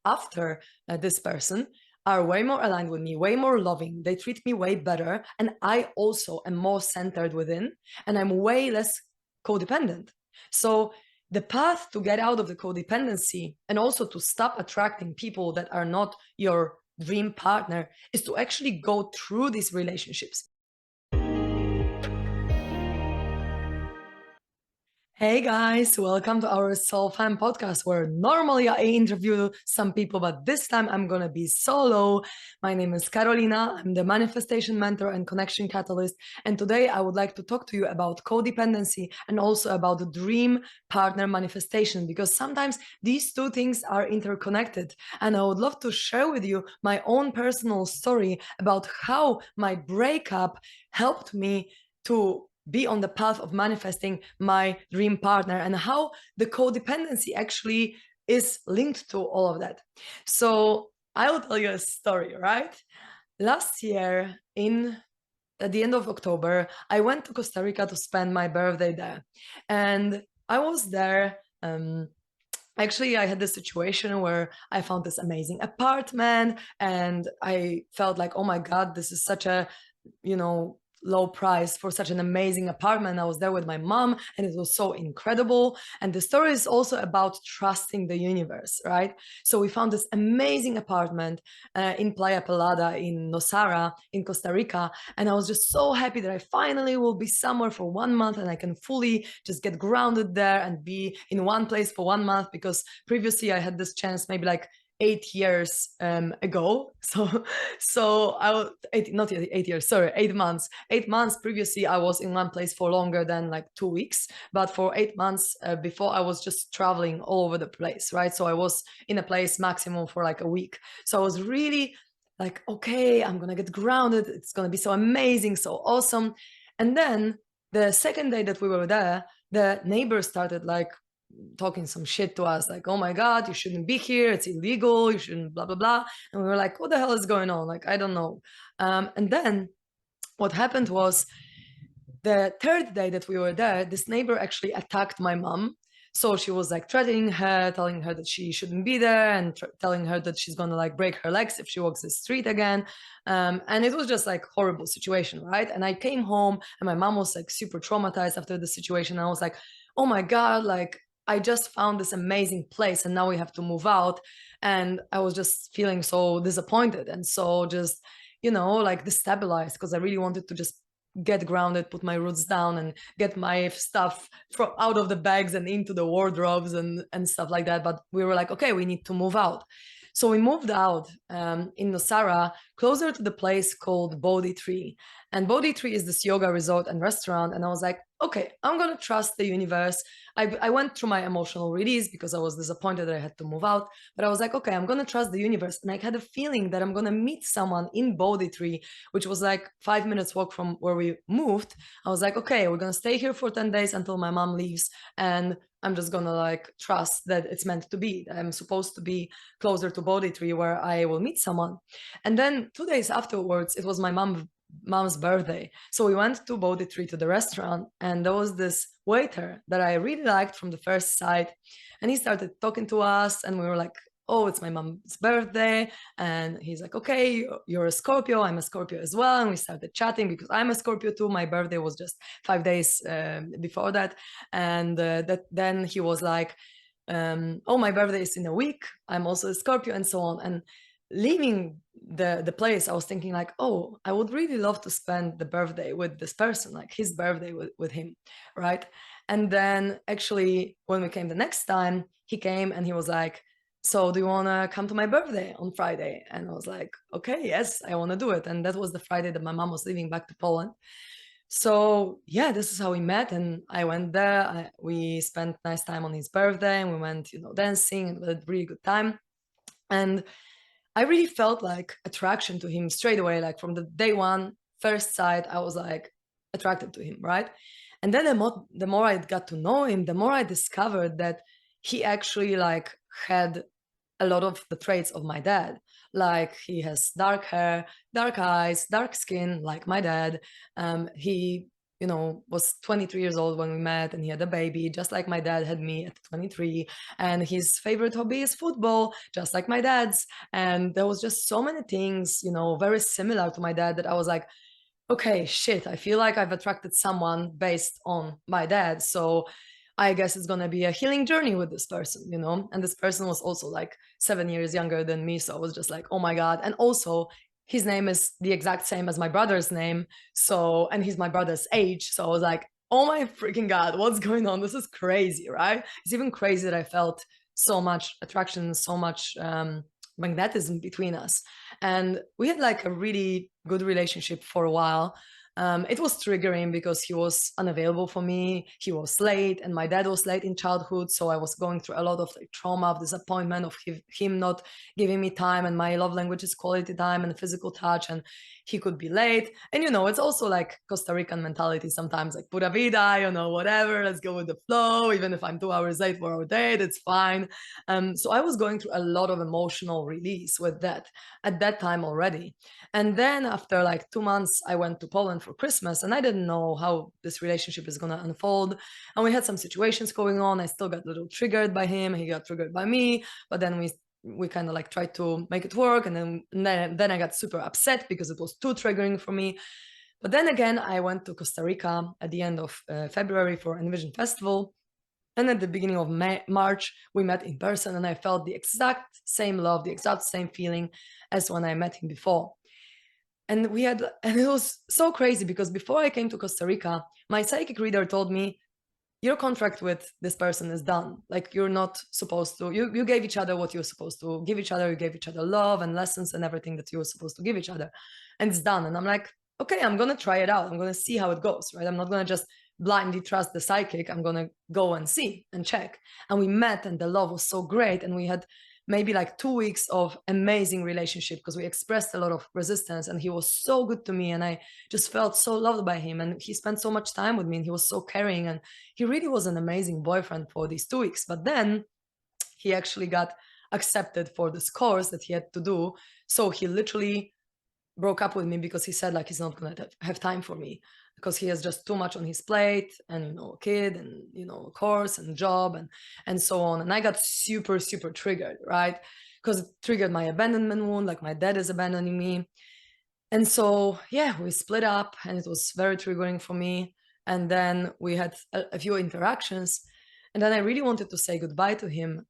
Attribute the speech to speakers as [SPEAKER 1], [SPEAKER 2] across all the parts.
[SPEAKER 1] after this person are way more aligned with me, way more loving. They treat me way better. And I also am more centered within, and I'm way less codependent. So the path to get out of the codependency and also to stop attracting people that are not your dream partner is to actually go through these relationships. Hey guys, welcome to our SoulFam Podcast, where normally I interview some people, but this time I'm gonna be solo. My name is Karolina. I'm the manifestation mentor and connection catalyst. And today I would like to talk to you about codependency and also about the dream partner manifestation, because sometimes these two things are interconnected. And I would love to share with you my own personal story about how my breakup helped me to be on the path of manifesting my dream partner, and how the codependency actually is linked to all of that. So I will tell you a story, right? Last year at the end of October, I went to Costa Rica to spend my birthday there. And I was there. Actually, I had this situation where I found this amazing apartment, and I felt like, oh my God, this is such a, low price for such an amazing apartment. I was there with my mom, and it was so incredible. And the story is also about trusting the universe, right? So we found this amazing apartment in Playa Pelada in Nosara in Costa Rica. And I was just so happy that I finally will be somewhere for 1 month and I can fully just get grounded there and be in one place for 1 month, because previously I had this chance maybe like 8 years ago. So I was not yet 8 years, sorry, 8 months. 8 months previously, I was in one place for longer than like 2 weeks. But for 8 months before, I was just traveling all over the place, right? So I was in a place maximum for like a week. So I was really like, okay, I'm gonna get grounded. It's gonna be so amazing, so awesome. And then the second day that we were there, the neighbors started like talking some shit to us, like, oh my God, you shouldn't be here, it's illegal, you shouldn't, blah blah blah. And we were like, what the hell is going on? Like, I don't know. And then what happened was, the third day that we were there, this neighbor actually attacked my mom. So she was like threatening her, telling her that she shouldn't be there, and telling her that she's gonna like break her legs if she walks the street again. And it was just like horrible situation, right? And I came home, and my mom was like super traumatized after the situation. And I was like, oh my God, like I just found this amazing place and now we have to move out. And I was just feeling so disappointed and so just, like destabilized, because I really wanted to just get grounded, put my roots down, and get my stuff from out of the bags and into the wardrobes and stuff like that. But we were like, okay, we need to move out. So we moved out in Nosara, closer to the place called Bodhi Tree. And Bodhi Tree is this yoga resort and restaurant. And I was like, okay, I'm going to trust the universe. I went through my emotional release because I was disappointed that I had to move out. But I was like, okay, I'm going to trust the universe. And I had a feeling that I'm going to meet someone in Bodhi Tree, which was like 5 minutes walk from where we moved. I was like, okay, we're going to stay here for 10 days until my mom leaves. And I'm just gonna like trust that it's meant to be. I'm supposed to be closer to Bodhi Tree where I will meet someone. And then 2 days afterwards, it was my mom's birthday. So we went to Bodhi Tree to the restaurant, and there was this waiter that I really liked from the first sight. And he started talking to us, and we were like, oh, it's my mom's birthday. And he's like, okay, you're a Scorpio, I'm a Scorpio as well. And we started chatting because I'm a Scorpio too. My birthday was just 5 days before that. And then he was like, oh, my birthday is in a week, I'm also a Scorpio, and so on. And leaving the place, I was thinking like, oh, I would really love to spend the birthday with this person, like his birthday with him, right? And then actually when we came the next time, he came and he was like, so do you want to come to my birthday on Friday? And I was like, okay, yes, I want to do it. And that was the Friday that my mom was leaving back to Poland. So yeah, this is how we met, and I went there. We spent nice time on his birthday, and we went, dancing, and we had a really good time. And I really felt like attraction to him straight away, like from the day one, first sight, I was like attracted to him, right? And then the more I got to know him, the more I discovered that he actually like had a lot of the traits of my dad. Like he has dark hair, dark eyes, dark skin, like my dad. He was 23 years old when we met, and he had a baby, just like my dad had me at 23. And his favorite hobby is football, just like my dad's. And there was just so many things, very similar to my dad, that I was like, okay, shit, I feel like I've attracted someone based on my dad. So I guess it's gonna be a healing journey with this person, And this person was also like 7 years younger than me. So I was just like, oh my God. And also his name is the exact same as my brother's name. So, and he's my brother's age. So I was like, oh my freaking God, what's going on? This is crazy, right? It's even crazy that I felt so much attraction, so much magnetism between us. And we had like a really good relationship for a while. It was triggering because he was unavailable for me. He was late, and my dad was late in childhood. So I was going through a lot of like trauma, of disappointment, of him not giving me time. And my love language is quality time and physical touch. And he could be late. And it's also like Costa Rican mentality sometimes, like pura vida, whatever, let's go with the flow. Even if I'm 2 hours late for our date, it's fine. So I was going through a lot of emotional release with that at that time already. And then after like 2 months, I went to Poland for Christmas, and I didn't know how this relationship is going to unfold. And we had some situations going on. I still got a little triggered by him. He got triggered by me. But then we kind of like tried to make it work. And then I got super upset because it was too triggering for me. But then again, I went to Costa Rica at the end of February for Envision Festival. And at the beginning of March, we met in person, and I felt the exact same love, the exact same feeling as when I met him before. And it was so crazy because before I came to Costa Rica, my psychic reader told me, your contract with this person is done. Like, you're not supposed to, you gave each other what you're supposed to give each other. You gave each other love and lessons and everything that you were supposed to give each other. And it's done. And I'm like, okay, I'm going to try it out. I'm going to see how it goes, right? I'm not going to just blindly trust the psychic. I'm going to go and see and check. And we met, and the love was so great. And we had maybe like 2 weeks of amazing relationship because we expressed a lot of resistance, and he was so good to me, and I just felt so loved by him, and he spent so much time with me, and he was so caring, and he really was an amazing boyfriend for these 2 weeks. But then he actually got accepted for this course that he had to do. So he literally broke up with me because he said like he's not gonna have time for me because he has just too much on his plate, and a kid, and course and job, and so on. And I got super super triggered, right? Because it triggered my abandonment wound, like my dad is abandoning me. And so yeah, we split up, and it was very triggering for me. And then we had a few interactions, and then I really wanted to say goodbye to him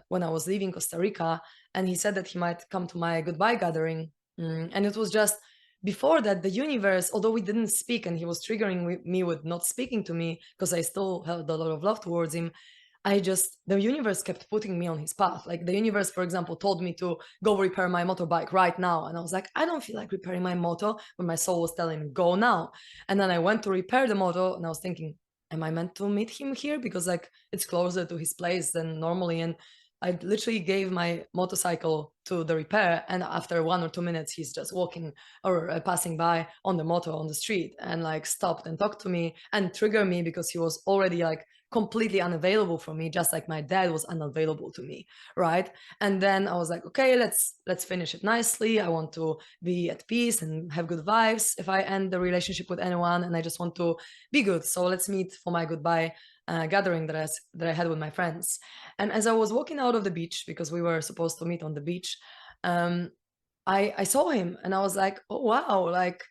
[SPEAKER 1] when I was leaving Costa Rica. And he said that he might come to my goodbye gathering. And it was just before that, the universe, although we didn't speak, and he was triggering me with not speaking to me because I still held a lot of love towards him, the universe kept putting me on his path. Like, the universe, for example, told me to go repair my motorbike right now. And I was like, I don't feel like repairing my motor, but my soul was telling me, go now. And then I went to repair the motor, and I was thinking, am I meant to meet him here? Because like it's closer to his place than normally. And I literally gave my motorcycle to the repair, and after 1 or 2 minutes, he's just walking or passing by on the motor on the street, and like stopped and talked to me and triggered me because he was already like completely unavailable for me, just like my dad was unavailable to me, right? And then I was like, okay, let's finish it nicely. I want to be at peace and have good vibes if I end the relationship with anyone, and I just want to be good. So let's meet for my goodbye gathering that I had with my friends. And as I was walking out of the beach, because we were supposed to meet on the beach, um, I saw him, and I was like, oh wow, like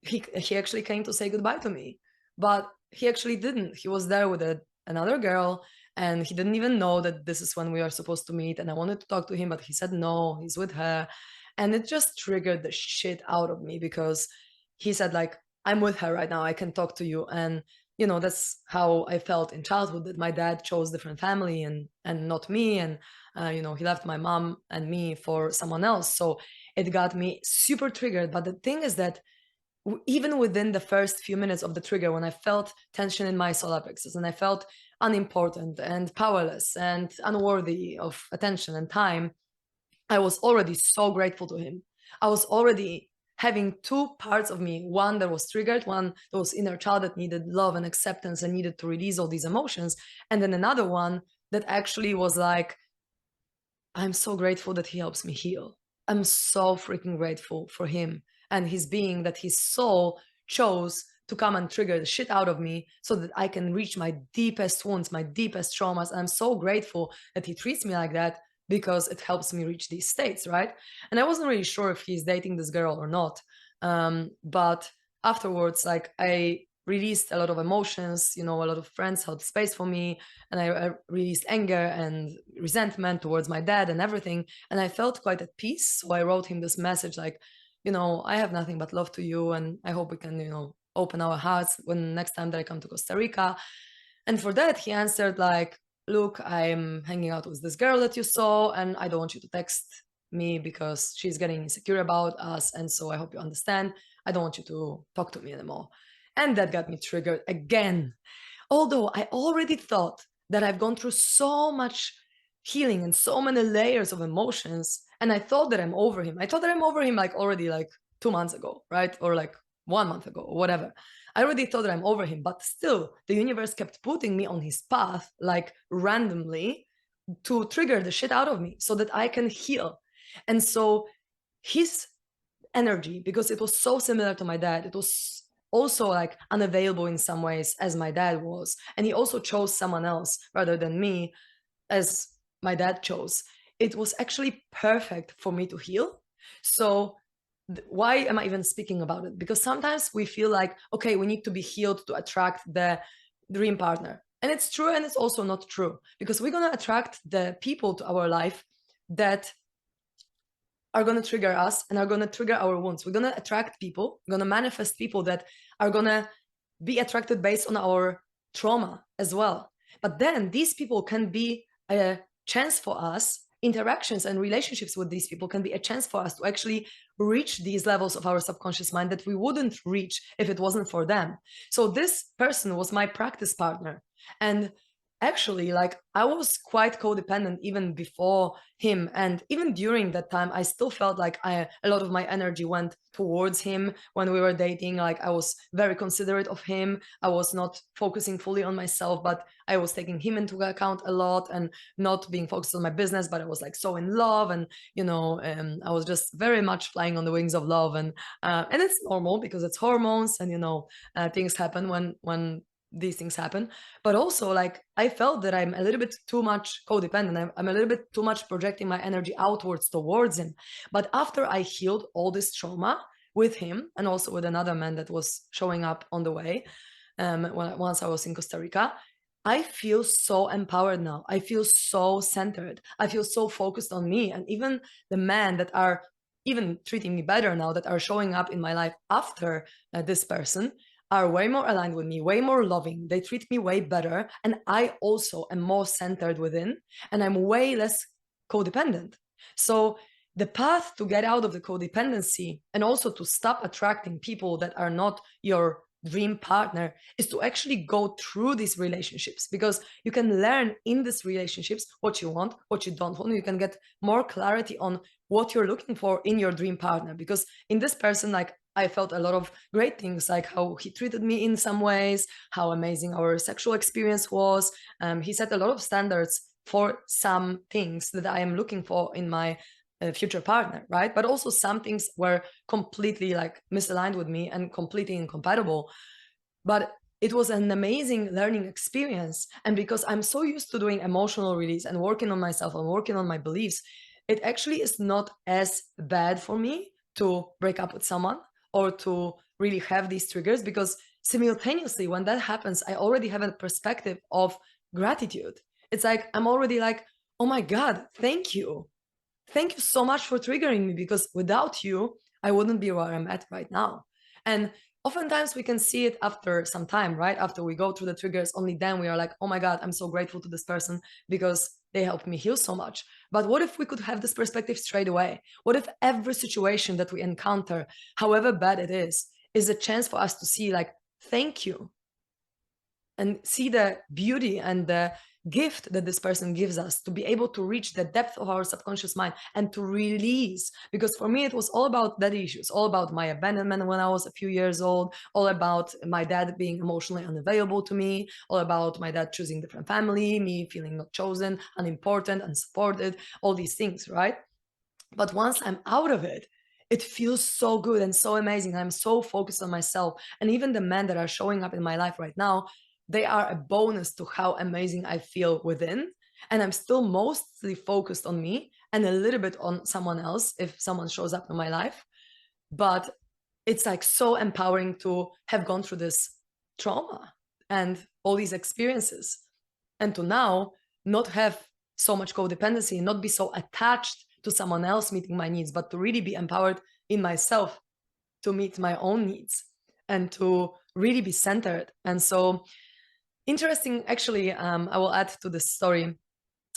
[SPEAKER 1] he actually came to say goodbye to me. But he actually didn't. He was there with another girl, and he didn't even know that this is when we are supposed to meet. And I wanted to talk to him, but he said no, he's with her. And it just triggered the shit out of me because he said like, I'm with her right now, I can talk to you. And that's how I felt in childhood, that my dad chose different family and not me. And he left my mom and me for someone else. So it got me super triggered. But the thing is that even within the first few minutes of the trigger, when I felt tension in my solar plexus, and I felt unimportant and powerless and unworthy of attention and time, I was already so grateful to him. I was already having two parts of me, one that was triggered, one that was inner child that needed love and acceptance and needed to release all these emotions, and then another one that actually was like, I'm so grateful that he helps me heal. I'm so freaking grateful for him and his being, that his soul chose to come and trigger the shit out of me so that I can reach my deepest wounds, my deepest traumas. And I'm so grateful that he treats me like that, because it helps me reach these states, right? And I wasn't really sure if he's dating this girl or not. But afterwards, like, I released a lot of emotions, a lot of friends held space for me, and I released anger and resentment towards my dad and everything, and I felt quite at peace. So I wrote him this message like, I have nothing but love to you, and I hope we can, open our hearts when next time that I come to Costa Rica. And for that, he answered like, look, I'm hanging out with this girl that you saw, and I don't want you to text me because she's getting insecure about us. And so I hope you understand. I don't want you to talk to me anymore. And that got me triggered again. Although I already thought that I've gone through so much healing and so many layers of emotions, and I thought that I'm over him. I thought that I'm over him like already like 2 months ago, right? Or like 1 month ago, or whatever. I already thought that I'm over him, but still, the universe kept putting me on his path, like randomly, to trigger the shit out of me so that I can heal. And so his energy, because it was so similar to my dad, it was also like unavailable in some ways as my dad was. And he also chose someone else rather than me, as my dad chose. It was actually perfect for me to heal. So why am I even speaking about it? Because sometimes we feel like, okay, we need to be healed to attract the dream partner. And it's true, and it's also not true, because we're going to attract the people to our life that are going to trigger us and are going to trigger our wounds. We're going to attract people, we're going to manifest people that are going to be attracted based on our trauma as well. But then these people can be a chance for us. Interactions and relationships with these people can be a chance for us to actually reach these levels of our subconscious mind that we wouldn't reach if it wasn't for them. So this person was my practice partner. And actually, like, I was quite codependent even before him, and even during that time I still felt like a lot of my energy went towards him when we were dating. Like, I was very considerate of him, I was not focusing fully on myself, but I was taking him into account a lot and not being focused on my business. But I was like so in love, and I was just very much flying on the wings of love. And it's normal because it's hormones, and things happen when these things happen. But also, like, I felt that I'm a little bit too much codependent. I'm a little bit too much projecting my energy outwards towards him. But after I healed all this trauma with him, and also with another man that was showing up on the way, once I was in Costa Rica, I feel so empowered now. I feel so centered. I feel so focused on me. And even the men that are even treating me better now, that are showing up in my life after this person, are way more aligned with me, way more loving. They treat me way better. And I also am more centered within, and I'm way less codependent. So the path to get out of the codependency and also to stop attracting people that are not your dream partner is to actually go through these relationships, because you can learn in these relationships what you want, what you don't want. You can get more clarity on what you're looking for in your dream partner, because in this person, like, I felt a lot of great things, like how he treated me in some ways, how amazing our sexual experience was. He set a lot of standards for some things that I am looking for in my future partner, right? But also some things were completely like misaligned with me and completely incompatible. But it was an amazing learning experience. And because I'm so used to doing emotional release and working on myself and working on my beliefs, it actually is not as bad for me to break up with someone or to really have these triggers, because simultaneously when that happens, I already have a perspective of gratitude. It's like I'm already like, oh my God, thank you. Thank you so much for triggering me, because without you, I wouldn't be where I'm at right now. And oftentimes we can see it after some time, right? After we go through the triggers, only then we are like, oh my God, I'm so grateful to this person because they helped me heal so much. But what if we could have this perspective straight away? What if every situation that we encounter, however bad it is a chance for us to see like, thank you, and see the beauty and the gift that this person gives us, to be able to reach the depth of our subconscious mind and to release. Because for me, it was all about that issues, all about my abandonment when I was a few years old, all about my dad being emotionally unavailable to me, all about my dad choosing different family, me feeling not chosen, unimportant, unsupported, all these things, right? But once I'm out of it, it feels so good and so amazing. I'm so focused on myself. And even the men that are showing up in my life right now, they are a bonus to how amazing I feel within. And I'm still mostly focused on me and a little bit on someone else if someone shows up in my life. But it's like so empowering to have gone through this trauma and all these experiences, and to now not have so much codependency, not be so attached to someone else meeting my needs, but to really be empowered in myself to meet my own needs and to really be centered. And so interesting, actually, I will add to this story,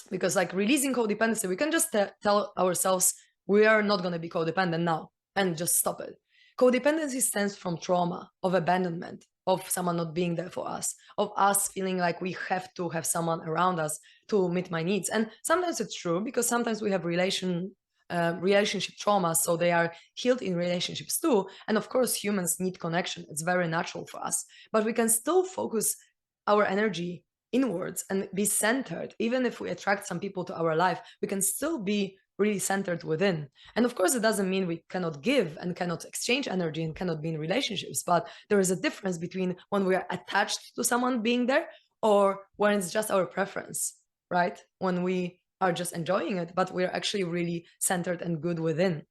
[SPEAKER 1] because like releasing codependency, we can just tell ourselves we are not going to be codependent now and just stop it. Codependency stems from trauma of abandonment, of someone not being there for us, of us feeling like we have to have someone around us to meet my needs. And sometimes it's true, because sometimes we have relationship trauma, so they are healed in relationships too. And of course, humans need connection. It's very natural for us, but we can still focus our energy inwards and be centered. Even if we attract some people to our life, we can still be really centered within. And of course, it doesn't mean we cannot give and cannot exchange energy and cannot be in relationships, but there is a difference between when we are attached to someone being there or when it's just our preference, right? When we are just enjoying it, but we're actually really centered and good within.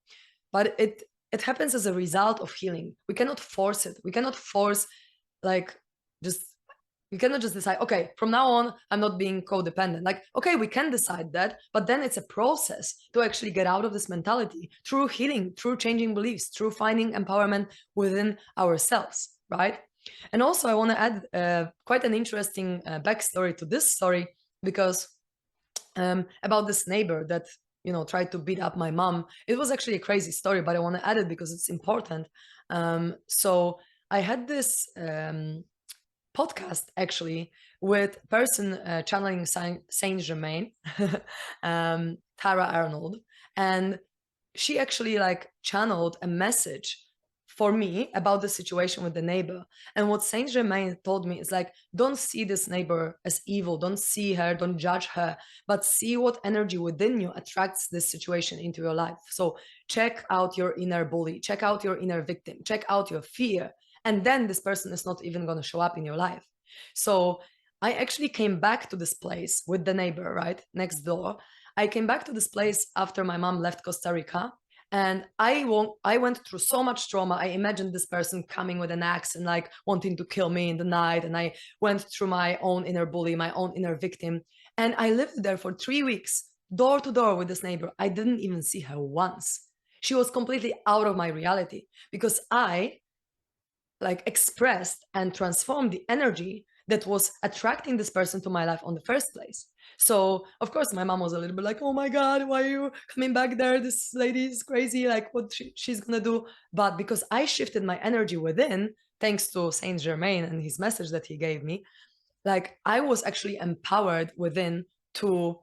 [SPEAKER 1] But it happens as a result of healing. We cannot force it. We cannot force, like, just you cannot just decide, okay, from now on, I'm not being codependent. Like, okay, we can decide that, but then it's a process to actually get out of this mentality through healing, through changing beliefs, through finding empowerment within ourselves, right? And also, I want to add quite an interesting backstory to this story, because about this neighbor that tried to beat up my mom. It was actually a crazy story, but I want to add it because it's important. So I had this podcast actually with a person channeling Saint Germain, Tara Arnold, and she actually like channeled a message for me about the situation with the neighbor. And what Saint Germain told me is like, don't see this neighbor as evil, don't see her, don't judge her, but see what energy within you attracts this situation into your life. So check out your inner bully, check out your inner victim, check out your fear, and then this person is not even going to show up in your life. So I actually came back to this place with the neighbor, right, next door. I came back to this place after my mom left Costa Rica, and I went through so much trauma. I imagined this person coming with an axe and like wanting to kill me in the night, and I went through my own inner bully, my own inner victim, and I lived there for 3 weeks, door to door with this neighbor. I didn't even see her once. She was completely out of my reality because I like expressed and transformed the energy that was attracting this person to my life on the first place. So of course my mom was a little bit like, oh my God, why are you coming back there? This lady is crazy, like what she's gonna do. But because I shifted my energy within, thanks to Saint Germain and his message that he gave me, like I was actually empowered within to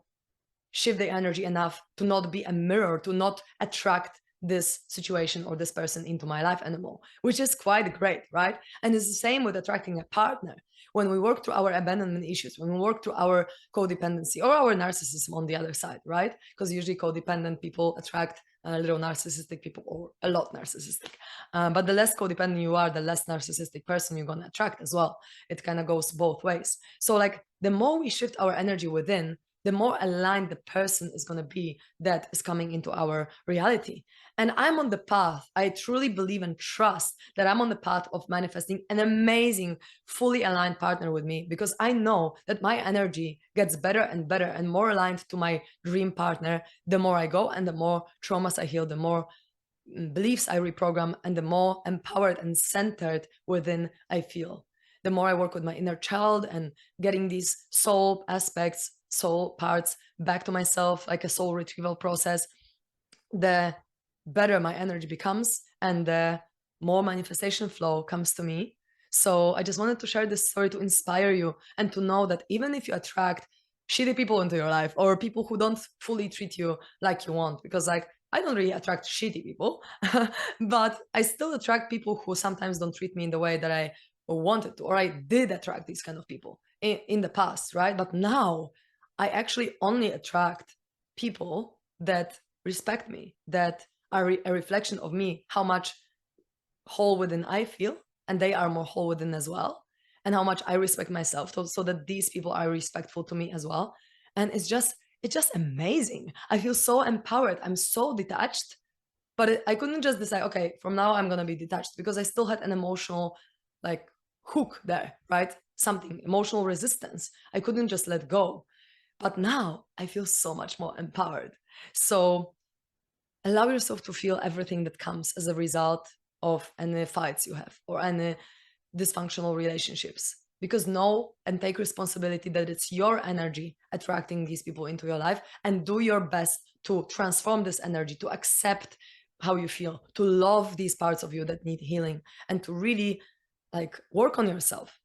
[SPEAKER 1] shift the energy enough to not be a mirror, to not attract this situation or this person into my life anymore, which is quite great, right? And it's the same with attracting a partner. When we work through our abandonment issues, when we work through our codependency or our narcissism on the other side, right? Because usually codependent people attract a little narcissistic people or a lot narcissistic. But the less codependent you are, the less narcissistic person you're going to attract as well. It kind of goes both ways. So like the more we shift our energy within, the more aligned the person is going to be that is coming into our reality. And I'm on the path. I truly believe and trust that I'm on the path of manifesting an amazing, fully aligned partner with me, because I know that my energy gets better and better and more aligned to my dream partner the more I go, and the more traumas I heal, the more beliefs I reprogram, and the more empowered and centered within I feel. The more I work with my inner child and getting these soul aspects, soul parts back to myself, like a soul retrieval process, the better my energy becomes and the more manifestation flow comes to me. So I just wanted to share this story to inspire you and to know that even if you attract shitty people into your life or people who don't fully treat you like you want, because like I don't really attract shitty people, but I still attract people who sometimes don't treat me in the way that I wanted to, or I did attract these kind of people in the past, right? But now I actually only attract people that respect me, that are a reflection of me, how much whole within I feel, and they are more whole within as well, and how much I respect myself, so that these people are respectful to me as well. And it's just amazing. I feel so empowered. I'm so detached, but I couldn't just decide, okay, from now I'm gonna be detached, because I still had an emotional like hook there, right? Something emotional resistance. I couldn't just let go. But now I feel so much more empowered. So allow yourself to feel everything that comes as a result of any fights you have or any dysfunctional relationships, because know and take responsibility that it's your energy attracting these people into your life, and do your best to transform this energy, to accept how you feel, to love these parts of you that need healing, and to really like work on yourself.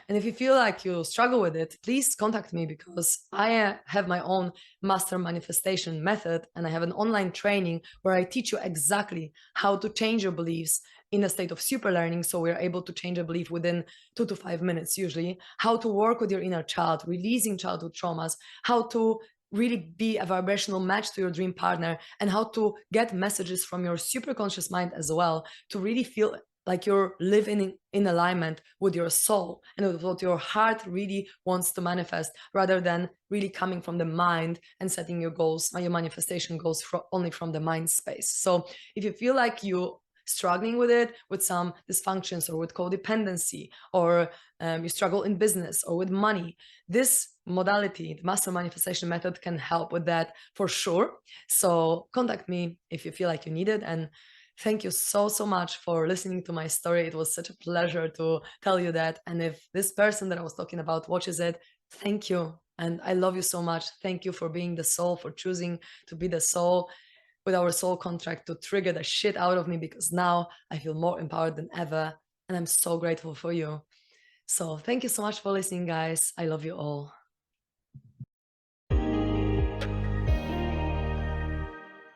[SPEAKER 1] And if you feel like you struggle with it, please contact me, because I have my own master manifestation method, and I have an online training where I teach you exactly how to change your beliefs in a state of super learning. So we're able to change a belief within 2 to 5 minutes, usually, how to work with your inner child, releasing childhood traumas, how to really be a vibrational match to your dream partner, and how to get messages from your super conscious mind as well, to really feel like you're living in alignment with your soul and with what your heart really wants to manifest, rather than really coming from the mind and setting your goals, your manifestation goals only from the mind space. So if you feel like you struggling with it, with some dysfunctions or with codependency, or you struggle in business or with money, this modality, the master manifestation method, can help with that for sure. So contact me if you feel like you need it. And thank you so, so much for listening to my story. It was such a pleasure to tell you that. And if this person that I was talking about watches it, thank you. And I love you so much. Thank you for being the soul, for choosing to be the soul with our soul contract to trigger the shit out of me, because now I feel more empowered than ever. And I'm so grateful for you. So thank you so much for listening, guys. I love you all.